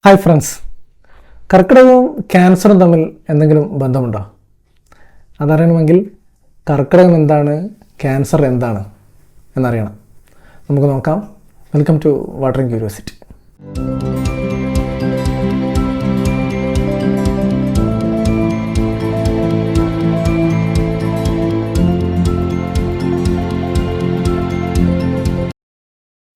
Hi friends, കർക്കിടകവും ക്യാൻസറും തമ്മിൽ എന്തെങ്കിലും ബന്ധമുണ്ടോ? അതറിയണമെങ്കിൽ കർക്കിടകം എന്താണ്, ക്യാൻസർ എന്താണ് എന്നറിയണം. നമുക്ക് നോക്കാം. Welcome to watering curiosity.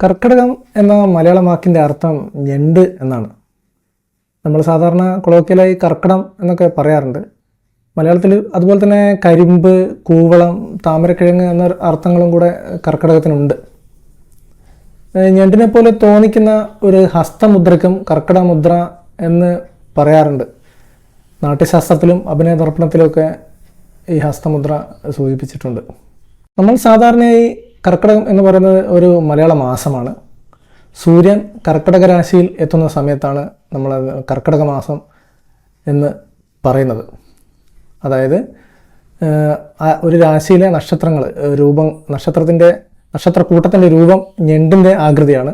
Karkidakam എന്ന മലയാളം വാക്കിൻ്റെ അർത്ഥം ഞണ്ട് എന്നാണ്. നമ്മൾ സാധാരണ കൊളോക്കിയലായി കർക്കിടം എന്നൊക്കെ പറയാറുണ്ട്. മലയാളത്തിൽ അതുപോലെ തന്നെ കരിമ്പ്, കൂവളം, താമരക്കിഴങ്ങ് എന്ന അർത്ഥങ്ങളും കൂടെ കർക്കിടകത്തിനുണ്ട്. ഞണ്ടിനെ പോലെ തോന്നിക്കുന്ന ഒരു ഹസ്തമുദ്രയ്ക്കും കർക്കിടമുദ്ര എന്ന് പറയാറുണ്ട്. നാട്യശാസ്ത്രത്തിലും അഭിനയ ദർപ്പണത്തിലുമൊക്കെ ഈ ഹസ്തമുദ്ര സൂചിപ്പിച്ചിട്ടുണ്ട്. നമ്മൾ സാധാരണയായി കർക്കിടകം എന്ന് പറയുന്നത് ഒരു മലയാള മാസമാണ്. സൂര്യൻ കർക്കിടക രാശിയിൽ എത്തുന്ന സമയത്താണ് നമ്മൾ കർക്കിടക മാസം എന്ന് പറയുന്നത്. അതായത് ഒരു രാശിയിലെ നക്ഷത്രങ്ങൾ നക്ഷത്രക്കൂട്ടത്തിൻ്റെ രൂപം ഞണ്ടിൻ്റെ ആകൃതിയാണ്.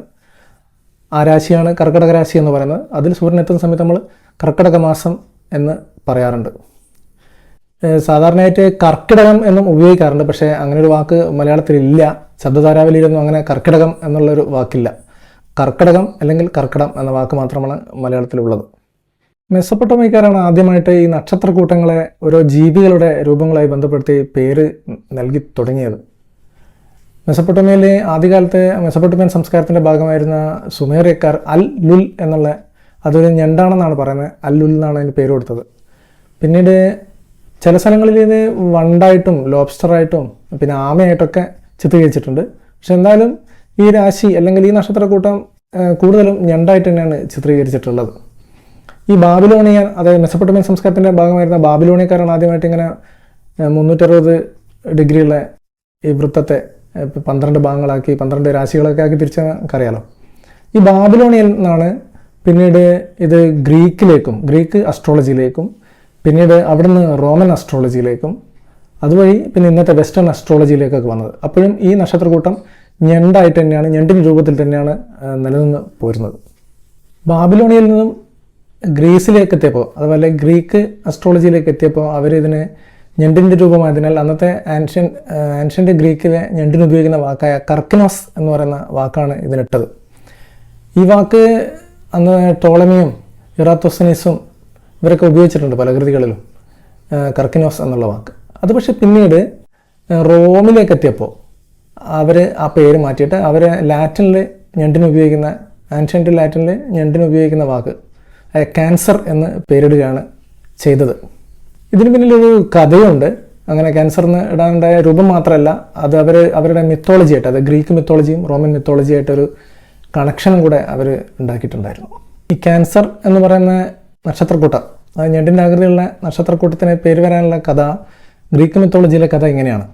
ആ രാശിയാണ് കർക്കിടക രാശി എന്ന് പറയുന്നത്. അതിൽ സൂര്യൻ എത്തുന്ന സമയത്ത് നമ്മൾ കർക്കിടക മാസം എന്ന് പറയാറുണ്ട്. സാധാരണയായിട്ട് കർക്കിടകം എന്നും ഉപയോഗിക്കാറുണ്ട്. പക്ഷേ അങ്ങനെ ഒരു വാക്ക് മലയാളത്തിലില്ല. ശബ്ദധാരാവലിയിലൊന്നും അങ്ങനെ കർക്കിടകം എന്നുള്ളൊരു വാക്കില്ല. കർക്കിടകം അല്ലെങ്കിൽ കർക്കിടം എന്ന വാക്ക് മാത്രമാണ് മലയാളത്തിലുള്ളത്. മെസൊപ്പൊട്ടോമിയക്കാരാണ് ആദ്യമായിട്ട് ഈ നക്ഷത്രക്കൂട്ടങ്ങളെ ഓരോ ജീവികളുടെ രൂപങ്ങളായി ബന്ധപ്പെടുത്തി പേര് നൽകി തുടങ്ങിയത്. മെസൊപ്പൊട്ടോമിയയിലെ ആദ്യകാലത്തെ മെസൊപ്പൊട്ടോമിയൻ സംസ്കാരത്തിൻ്റെ ഭാഗമായിരുന്ന സുമേറിയക്കാർ അൽ ലുൽ എന്നുള്ള അതൊരു ഞണ്ടാണെന്നാണ് പറയുന്നത്. അൽ ലുൽ എന്നാണ് അതിന് പേര് കൊടുത്തത്. പിന്നീട് ചില സ്ഥലങ്ങളിൽ ഇത് വണ്ടായിട്ടും ലോബ്സ്റ്ററായിട്ടും പിന്നെ ആമയായിട്ടൊക്കെ ചിത്രീകരിച്ചിട്ടുണ്ട്. പക്ഷെ എന്തായാലും ഈ രാശി അല്ലെങ്കിൽ ഈ നക്ഷത്രക്കൂട്ടം കൂടുതലും ഞണ്ടായിട്ട് തന്നെയാണ് ചിത്രീകരിച്ചിട്ടുള്ളത്. ഈ ബാബിലോണിയൻ, അതായത് മെസൊപ്പൊട്ടോമിയൻ സംസ്കാരത്തിൻ്റെ ഭാഗമായിരുന്ന ബാബിലോണിയക്കാരാണ് ആദ്യമായിട്ട് ഇങ്ങനെ 360 ഡിഗ്രിയുള്ള ഈ വൃത്തത്തെ 12 ഭാഗങ്ങളാക്കി 12 രാശികളൊക്കെ ആക്കി തിരിച്ച അറിയാലോ. ഈ ബാബിലോണിയൻ നിന്നാണ് പിന്നീട് ഇത് ഗ്രീക്ക് അസ്ട്രോളജിയിലേക്കും പിന്നീട് അവിടുന്ന് റോമൻ അസ്ട്രോളജിയിലേക്കും അതുവഴി പിന്നെ ഇന്നത്തെ വെസ്റ്റേൺ അസ്ട്രോളജിയിലേക്കൊക്കെ വന്നത്. അപ്പോഴും ഈ നക്ഷത്രക്കൂട്ടം ഞണ്ടായിട്ട് തന്നെയാണ്, ഞണ്ടിൻ്റെ രൂപത്തിൽ തന്നെയാണ് നിലനിന്ന് പോരുന്നത്. ബാബിലോണിയയിൽ നിന്നും ഗ്രീസിലേക്ക് എത്തിയപ്പോൾ, അതുപോലെ ഗ്രീക്ക് അസ്ട്രോളജിയിലേക്ക് എത്തിയപ്പോൾ അവരിതിന് ഞണ്ടിൻ്റെ രൂപമായതിനാൽ അന്നത്തെ ആൻഷ്യൻ്റ് ഗ്രീക്കിലെ ഞണ്ടിന് ഉപയോഗിക്കുന്ന വാക്കായ കർക്കിനോസ് എന്ന് പറയുന്ന വാക്കാണ് ഇതിനിട്ടത്. ഈ വാക്ക് അന്ന് ടോളമിയും ഇറാത്തോസ്തനീസും ഇവരൊക്കെ ഉപയോഗിച്ചിട്ടുണ്ട് പല കൃതികളിലും, കർക്കിനോസ് എന്നുള്ള വാക്ക്. അത് പക്ഷെ പിന്നീട് റോമിലേക്ക് എത്തിയപ്പോൾ അവർ ആ പേര് മാറ്റിയിട്ട് അവർ ലാറ്റിനിൽ ഞണ്ടിന് ഉപയോഗിക്കുന്ന, ആൻഷ്യൻ്റ് ലാറ്റിനിൽ ഞണ്ടിന് ഉപയോഗിക്കുന്ന വാക്ക് ക്യാൻസർ എന്ന് പേരിടുകയാണ് ചെയ്തത്. ഇതിന് പിന്നിലൊരു കഥയുണ്ട്. അങ്ങനെ ക്യാൻസറിന് ഇടാനുണ്ടായ രൂപം മാത്രമല്ല, അത് അവരുടെ മിത്തോളജിയായിട്ട്, അത് ഗ്രീക്ക് മിത്തോളജിയും റോമൻ മിത്തോളജിയായിട്ടൊരു കണക്ഷനും കൂടെ അവർ ഉണ്ടാക്കിയിട്ടുണ്ടായിരുന്നു. ഈ ക്യാൻസർ എന്ന് പറയുന്ന നക്ഷത്രക്കൂട്ടം, അത് ഞണ്ടിൻ്റെ ആകൃതിയുള്ള നക്ഷത്രക്കൂട്ടത്തിന് പേര് വരാനുള്ള കഥ, ഗ്രീക്ക് മിത്തോളജിയിലെ കഥ ഇങ്ങനെയാണ്.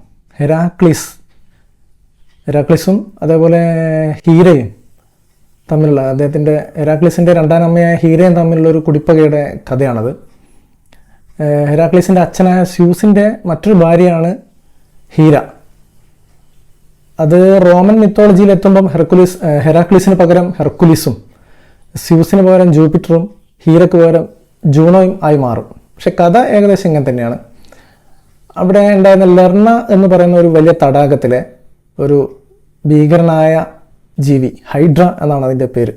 ഹെരാക്ലിസും അതേപോലെ ഹീരയും തമ്മിലുള്ള, ഹെരാക്ലിസിൻ്റെ രണ്ടാം അമ്മയായ ഹീരയും തമ്മിലുള്ള ഒരു കുടിപ്പകയുടെ കഥയാണത്. ഹെരാക്ലിസിൻ്റെ അച്ഛനായ സ്യൂസിൻ്റെ മറ്റൊരു ഭാര്യയാണ് ഹീര. അത് റോമൻ മിത്തോളജിയിൽ എത്തുമ്പം ഹെറാക്ലിസിന് പകരം ഹെർക്കുലിസും, സ്യൂസിന് പകരം ജൂപ്പിറ്ററും, ഹീരക്ക് പകരം ജൂണോയും ആയി മാറും. പക്ഷെ കഥ ഏകദേശം ഇങ്ങനെ തന്നെയാണ്. അവിടെ ഉണ്ടായിരുന്ന ലെർണ എന്ന് പറയുന്ന ഒരു വലിയ തടാകത്തിലെ ഒരു ഭീകരനായ ജീവി, ഹൈഡ്ര എന്നാണ് അതിൻ്റെ പേര്.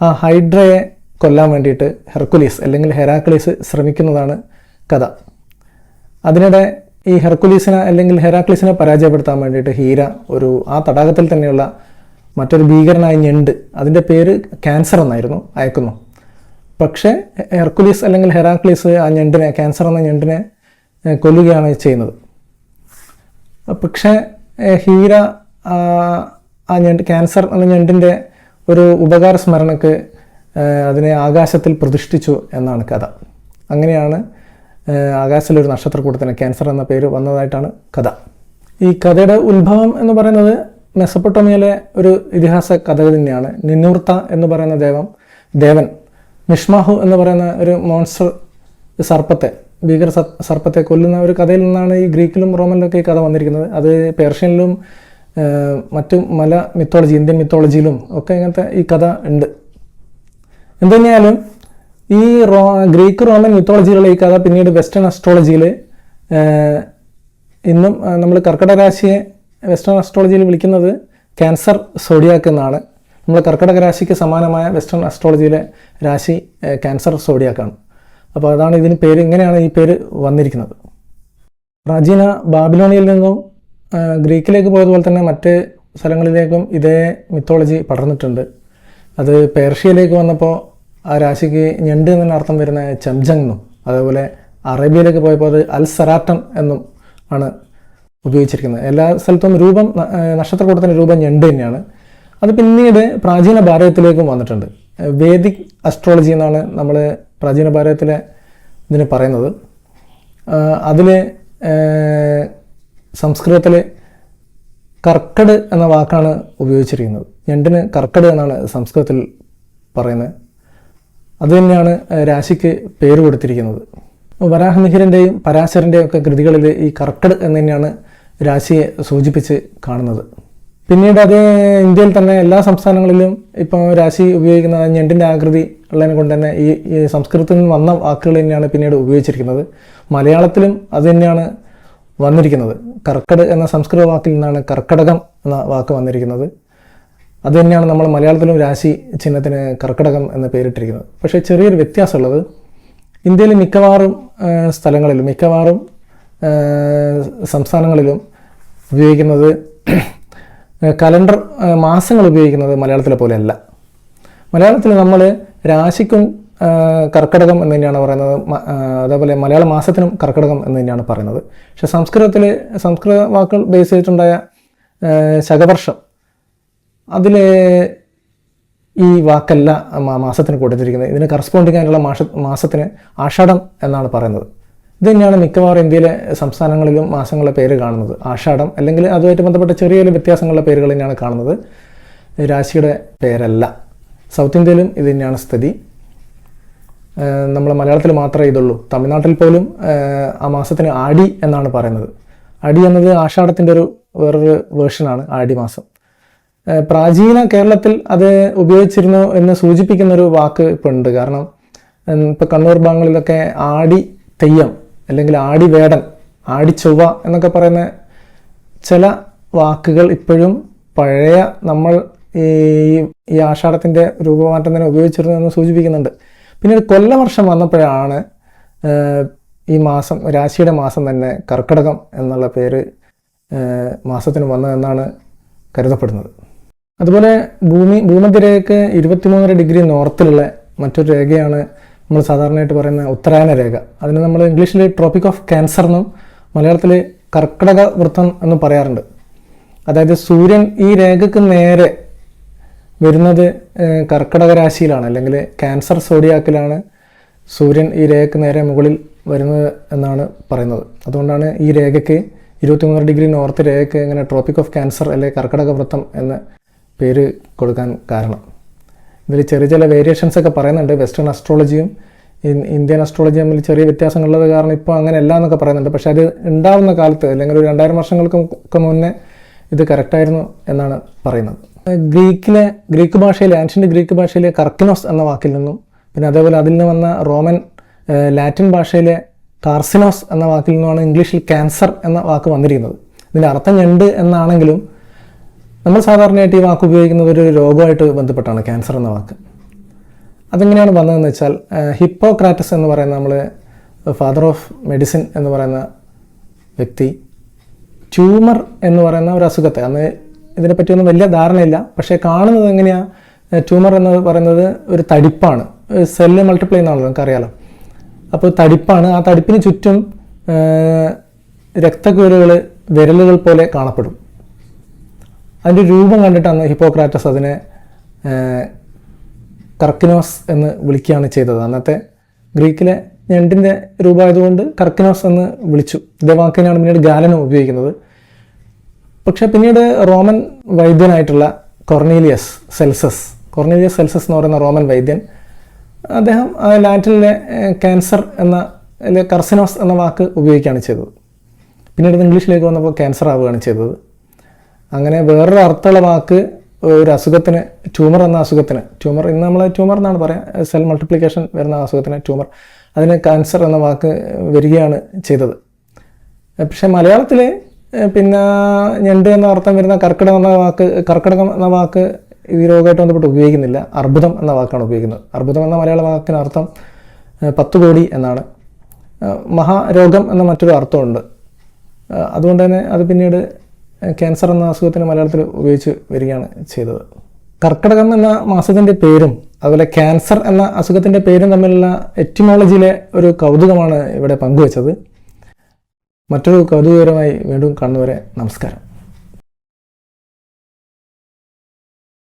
ആ ഹൈഡ്രയെ കൊല്ലാൻ വേണ്ടിയിട്ട് ഹെർക്കുലീസ് അല്ലെങ്കിൽ ഹെറാക്ലിസ് ശ്രമിക്കുന്നതാണ് കഥ. അതിനിടെ ഈ ഹെർക്കുലീസിനെ അല്ലെങ്കിൽ ഹെറാക്ലിസിനെ പരാജയപ്പെടുത്താൻ വേണ്ടിയിട്ട് ഹീര ആ തടാകത്തിൽ തന്നെയുള്ള മറ്റൊരു ഭീകരനായ ഞണ്ട്, അതിൻ്റെ പേര് ക്യാൻസർ എന്നായിരുന്നു, അയക്കുന്നു. പക്ഷേ ഹെർക്കുലീസ് അല്ലെങ്കിൽ ഹെറാക്ലിസ് ആ ഞണ്ടിനെ, ക്യാൻസർ എന്ന ഞണ്ടിനെ കൊല്ലുകയാണ് ചെയ്യുന്നത്. പക്ഷേ ഹീര ആ ക്യാൻസർ എന്ന ഞണ്ടിൻ്റെ ഒരു ഉപകാര സ്മരണക്ക് അതിനെ ആകാശത്തിൽ പ്രതിഷ്ഠിച്ചു എന്നാണ് കഥ. അങ്ങനെയാണ് ആകാശത്തിലൊരു നക്ഷത്രക്കൂട്ടത്തിന് ക്യാൻസർ എന്ന പേര് വന്നതായിട്ടാണ് കഥ. ഈ കഥയുടെ ഉത്ഭവം എന്ന് പറയുന്നത് മെസൊപ്പൊട്ടോമിയയിലെ ഒരു ഇതിഹാസ കഥ തന്നെയാണ്. നിന്നൂർത്ത എന്ന് പറയുന്ന ദേവൻ മിഷ്മാഹു എന്ന് പറയുന്ന ഒരു മോൺസ്റ്റർ ഭീകര സർപ്പത്തെ കൊല്ലുന്ന ഒരു കഥയിൽ നിന്നാണ് ഈ ഗ്രീക്കിലും റോമനിലൊക്കെ ഈ കഥ വന്നിരിക്കുന്നത്. അത് പേർഷ്യനിലും മറ്റു ഇന്ത്യൻ മിത്തോളജിയിലും ഒക്കെ ഇങ്ങനത്തെ ഈ കഥ ഉണ്ട്. എന്തുതന്നെയാലും ഈ ഗ്രീക്ക് റോമൻ മിത്തോളജിയിലുള്ള ഈ കഥ പിന്നീട് വെസ്റ്റേൺ അസ്ട്രോളജിയിൽ ഇന്നും നമ്മൾ കർക്കിടക രാശിയെ വെസ്റ്റേൺ അസ്ട്രോളജിയിൽ വിളിക്കുന്നത് ക്യാൻസർ സോഡിയാക്ക് എന്നാണ്. നമ്മൾ കർക്കിടക രാശിക്ക് സമാനമായ വെസ്റ്റേൺ അസ്ട്രോളജിയിലെ രാശി ക്യാൻസർ സോഡിയാക്കാണ്. അപ്പോൾ അതാണ് ഇതിന് പേര്, ഇങ്ങനെയാണ് ഈ പേര് വന്നിരിക്കുന്നത്. പ്രാചീന ബാബിലോണിയയിൽ നിന്നും ഗ്രീക്കിലേക്ക് പോയതുപോലെ തന്നെ മറ്റ് സ്ഥലങ്ങളിലേക്കും ഇതേ മിത്തോളജി പടർന്നിട്ടുണ്ട്. അത് പേർഷ്യയിലേക്ക് വന്നപ്പോൾ ആ രാശിക്ക് ഞണ്ട് എന്ന അർത്ഥം വരുന്ന ചംജങ് എന്നും, അതേപോലെ അറേബ്യയിലേക്ക് പോയപ്പോൾ അത് അൽ സറാട്ടൻ എന്നും ആണ് ഉപയോഗിച്ചിരിക്കുന്നത്. എല്ലാ സ്ഥലത്തും രൂപം, നക്ഷത്രക്കൂട്ടത്തിൻ്റെ രൂപം ഞണ്ട് തന്നെയാണ്. അത് പിന്നീട് പ്രാചീന ഭാരതത്തിലേക്കും വന്നിട്ടുണ്ട്. വേദിക് അസ്ട്രോളജി എന്നാണ് നമ്മൾ പ്രാചീന ഭാരതത്തിലെ ഇതിന് പറയുന്നത്. അതിൽ സംസ്കൃതത്തിൽ കർക്കട് എന്ന വാക്കാണ് ഉപയോഗിച്ചിരിക്കുന്നത്. ഞണ്ടിന് കർക്കട് എന്നാണ് സംസ്കൃതത്തിൽ പറയുന്നത്. അതുതന്നെയാണ് രാശിക്ക് പേര് കൊടുത്തിരിക്കുന്നത്. വരാഹമിഹിരൻ്റെയും പരാശരൻ്റെയും ഒക്കെ കൃതികളിൽ ഈ കർക്കട് എന്ന് തന്നെയാണ് രാശിയെ സൂചിപ്പിച്ച് കാണുന്നത്. പിന്നീട് അത് ഇന്ത്യയിൽ തന്നെ എല്ലാ സംസ്ഥാനങ്ങളിലും ഇപ്പോൾ രാശി ഉപയോഗിക്കുന്ന ഞണ്ടിൻ്റെ ആകൃതി ഉള്ളതിനെ കൊണ്ട് തന്നെ ഈ സംസ്കൃതത്തിൽ നിന്ന് വന്ന വാക്കുകൾ തന്നെയാണ് പിന്നീട് ഉപയോഗിച്ചിരിക്കുന്നത്. മലയാളത്തിലും അത് തന്നെയാണ് വന്നിരിക്കുന്നത്. കർക്കട് എന്ന സംസ്കൃത വാക്കിൽ നിന്നാണ് കർക്കടകം എന്ന വാക്ക് വന്നിരിക്കുന്നത്. അതുതന്നെയാണ് നമ്മൾ മലയാളത്തിലും രാശി ചിഹ്നത്തിന് കർക്കടകം എന്ന് പേരിട്ടിരിക്കുന്നത്. പക്ഷേ ചെറിയൊരു വ്യത്യാസമുള്ളത്, ഇന്ത്യയിലെ മിക്കവാറും സ്ഥലങ്ങളിലും മിക്കവാറും സംസ്ഥാനങ്ങളിലും ഉപയോഗിക്കുന്നത് കലണ്ടർ മാസങ്ങൾ ഉപയോഗിക്കുന്നത് മലയാളത്തിലെ പോലെയല്ല. മലയാളത്തിൽ നമ്മൾ രാശിക്കും കർക്കടകം എന്ന് തന്നെയാണ് പറയുന്നത്, അതേപോലെ മലയാള മാസത്തിനും കർക്കടകം എന്ന് തന്നെയാണ് പറയുന്നത്. പക്ഷെ സംസ്കൃത വാക്കുകൾ ബേസ് ചെയ്തിട്ടുണ്ടായ ശകവർഷം അതിൽ ഈ വാക്കല്ല മാസത്തിന് കൊടുത്തിരിക്കുന്നത്. ഇതിന് കറസ്പോണ്ടിങ് ആയിട്ടുള്ള മാസത്തിന് ആഷാഢം എന്നാണ് പറയുന്നത്. ഇത് തന്നെയാണ് മിക്കവാറും ഇന്ത്യയിലെ സംസ്ഥാനങ്ങളിലും മാസങ്ങളുടെ പേര് കാണുന്നത്, ആഷാഢം, അല്ലെങ്കിൽ അതുമായിട്ട് ബന്ധപ്പെട്ട ചെറിയ ചെറിയ വ്യത്യാസങ്ങളുടെ പേരുകൾ തന്നെയാണ് കാണുന്നത്, രാശിയുടെ പേരല്ല. സൗത്ത് ഇന്ത്യയിലും ഇത് തന്നെയാണ് സ്ഥിതി. നമ്മൾ മലയാളത്തിൽ മാത്രമേ ഇതുള്ളൂ. തമിഴ്നാട്ടിൽ പോലും ആ മാസത്തിന് ആടി എന്നാണ് പറയുന്നത്. ആടി എന്നത് ആഷാഢത്തിൻ്റെ വേറൊരു വേർഷനാണ് ആടി മാസം. പ്രാചീന കേരളത്തിൽ അത് ഉപയോഗിച്ചിരുന്നു എന്ന് സൂചിപ്പിക്കുന്നൊരു വാക്ക് ഇപ്പോൾ ഉണ്ട്. കാരണം ഇപ്പോൾ കണ്ണൂർ ഭാഗങ്ങളിലൊക്കെ ആടി തെയ്യം അല്ലെങ്കിൽ ആടി വേടൻ, ആടി ചൊവ്വ എന്നൊക്കെ പറയുന്ന ചില വാക്കുകൾ ഇപ്പോഴും പഴയ നമ്മൾ ഈ ആഷാഢത്തിൻ്റെ രൂപമാറ്റം തന്നെ ഉപയോഗിച്ചിരുന്നു എന്ന് സൂചിപ്പിക്കുന്നുണ്ട്. പിന്നീട് കൊല്ലവർഷം വന്നപ്പോഴാണ് ഈ മാസം, രാശിയുടെ മാസം തന്നെ കർക്കിടകം എന്നുള്ള പേര് മാസത്തിന് വന്നതെന്നാണ് കരുതപ്പെടുന്നത്. അതുപോലെ ഭൂമധ്യരേഖയ്ക്ക് 23.5 ഡിഗ്രി നോർത്തിലുള്ള മറ്റൊരു രേഖയാണ് നമ്മൾ സാധാരണയായിട്ട് പറയുന്ന ഉത്തരായന രേഖ. അതിന് നമ്മൾ ഇംഗ്ലീഷിൽ ട്രോപ്പിക് ഓഫ് ക്യാൻസർ എന്നും മലയാളത്തിൽ കർക്കിടക വൃത്തം എന്നും പറയാറുണ്ട്. അതായത് സൂര്യൻ ഈ രേഖയ്ക്ക് നേരെ വരുന്നത് കർക്കിടക രാശിയിലാണ്, അല്ലെങ്കിൽ ക്യാൻസർ സോഡിയാക്കിലാണ് സൂര്യൻ ഈ രേഖയ്ക്ക് നേരെ മുകളിൽ വരുന്നത് എന്നാണ് പറയുന്നത്. അതുകൊണ്ടാണ് ഈ രേഖയ്ക്ക് 23 ഡിഗ്രി നോർത്ത് രേഖയ്ക്ക് ഇങ്ങനെ ട്രോപ്പിക് ഓഫ് ക്യാൻസർ അല്ലെങ്കിൽ കർക്കിടക വൃത്തം എന്ന പേര് കൊടുക്കാൻ കാരണം. ഇതിൽ ചെറിയ ചില വേരിയേഷൻസ് ഒക്കെ പറയുന്നുണ്ട്. വെസ്റ്റേൺ അസ്ട്രോളജിയും ഇന്ത്യൻ അസ്ട്രോളജിയും തമ്മിൽ ചെറിയ വ്യത്യാസങ്ങളുള്ളത് കാരണം ഇപ്പോൾ അങ്ങനെ അല്ല എന്നൊക്കെ പറയുന്നുണ്ട്. പക്ഷേ അത് ഉണ്ടാവുന്ന കാലത്ത് അല്ലെങ്കിൽ ഒരു 2000 വർഷങ്ങൾക്കൊക്കെ മുന്നേ ഇത് കറക്റ്റായിരുന്നു എന്നാണ് പറയുന്നത്. ഗ്രീക്ക് ഭാഷയിലെ ആൻഷ്യൻ്റ് ഗ്രീക്ക് ഭാഷയിലെ കർക്കിനോസ് എന്ന വാക്കിൽ നിന്നും, പിന്നെ അതേപോലെ അതിൽ നിന്ന് വന്ന റോമൻ ലാറ്റിൻ ഭാഷയിലെ കാർസിനോസ് എന്ന വാക്കിൽ നിന്നുമാണ് ഇംഗ്ലീഷിൽ ക്യാൻസർ എന്ന വാക്ക് വന്നിരിക്കുന്നത്. ഇതിൻ്റെ അർത്ഥം ഞണ്ട് എന്നാണെങ്കിലും നമ്മൾ സാധാരണയായിട്ട് ഈ വാക്ക് ഉപയോഗിക്കുന്നത് ഒരു രോഗമായിട്ട് ബന്ധപ്പെട്ടാണ്, ക്യാൻസർ എന്ന വാക്ക്. അതെങ്ങനെയാണ് വന്നതെന്ന് വെച്ചാൽ, ഹിപ്പോക്രാറ്റസ് എന്ന് പറയുന്ന നമ്മൾ ഫാദർ ഓഫ് മെഡിസിൻ എന്ന് പറയുന്ന വ്യക്തി ട്യൂമർ എന്ന് പറയുന്ന ഒരു അസുഖത്തെ, അന്ന് ഇതിനെപ്പറ്റിയൊന്നും വലിയ ധാരണയില്ല, പക്ഷേ കാണുന്നത് എങ്ങനെയാണ്, ട്യൂമർ എന്ന് പറയുന്നത് ഒരു തടിപ്പാണ്, സെല്ല് മൾട്ടിപ്ലൈ എന്നാണല്ലോ നമുക്കറിയാലോ. അപ്പോൾ തടിപ്പാണ്, ആ തടിപ്പിന് ചുറ്റും രക്തക്കുഴലുകൾ വിരലുകൾ പോലെ കാണപ്പെടും. അതിൻ്റെ രൂപം കണ്ടിട്ടാണ് ഹിപ്പോക്രാറ്റസ് അതിനെ കർക്കിനോസ് എന്ന് വിളിക്കുകയാണ് ചെയ്തത്. അന്നത്തെ ഗ്രീക്കിലെ ഞണ്ടിൻ്റെ രൂപമായതുകൊണ്ട് കർക്കിനോസ് എന്ന് വിളിച്ചു. ഇതേ വാക്കിനാണ് പിന്നീട് ഗാലനും ഉപയോഗിക്കുന്നത്. പക്ഷേ പിന്നീട് റോമൻ വൈദ്യനായിട്ടുള്ള കൊർണീലിയസ് സെൽസസ് എന്ന് പറയുന്ന റോമൻ വൈദ്യൻ, അദ്ദേഹം ലാറ്റിനിലെ ക്യാൻസർ എന്ന അല്ലെങ്കിൽ കർസിനോസ് എന്ന വാക്ക് ഉപയോഗിക്കുകയാണ് ചെയ്തത്. പിന്നീട് ഇംഗ്ലീഷിലേക്ക് വന്നപ്പോൾ ക്യാൻസർ ആവുകയാണ് ചെയ്തത്. അങ്ങനെ വേറൊരു അർത്ഥമുള്ള വാക്ക് ഒരു അസുഖത്തിന് ട്യൂമർ എന്ന അസുഖത്തിന്, ട്യൂമർ ഇന്ന് നമ്മൾ ട്യൂമർ എന്നാണ് പറയുക, സെൽ മൾട്ടിപ്ലിക്കേഷൻ വരുന്ന അസുഖത്തിന് ട്യൂമർ, അതിന് ക്യാൻസർ എന്ന വാക്ക് വരികയാണ് ചെയ്തത്. പക്ഷേ മലയാളത്തിൽ പിന്നെ ഞണ്ട് എന്ന അർത്ഥം വരുന്ന കർക്കിടകം എന്ന വാക്ക് ഈ രോഗമായിട്ട് ബന്ധപ്പെട്ട് ഉപയോഗിക്കുന്നില്ല. അർബുദം എന്ന വാക്കാണ് ഉപയോഗിക്കുന്നത്. അർബുദം എന്ന മലയാള വാക്കിന് അർത്ഥം 10 കോടി എന്നാണ്. മഹാരോഗം എന്ന മറ്റൊരു അർത്ഥമുണ്ട്. അതുകൊണ്ട് തന്നെ അത് പിന്നീട് ക്യാൻസർ എന്ന അസുഖത്തിന് മലയാളത്തിൽ ഉപയോഗിച്ച് വരികയാണ് ചെയ്തത്. കർക്കിടകം എന്ന മാസത്തിൻ്റെ പേരും അതുപോലെ ക്യാൻസർ എന്ന അസുഖത്തിൻ്റെ പേരും തമ്മിലുള്ള എറ്റിമോളജിയിലെ ഒരു കൗതുകമാണ് ഇവിടെ പങ്കുവച്ചത്. മറ്റൊരു കൗതുകകരമായി വീണ്ടും കാണുന്നവരെ നമസ്കാരം.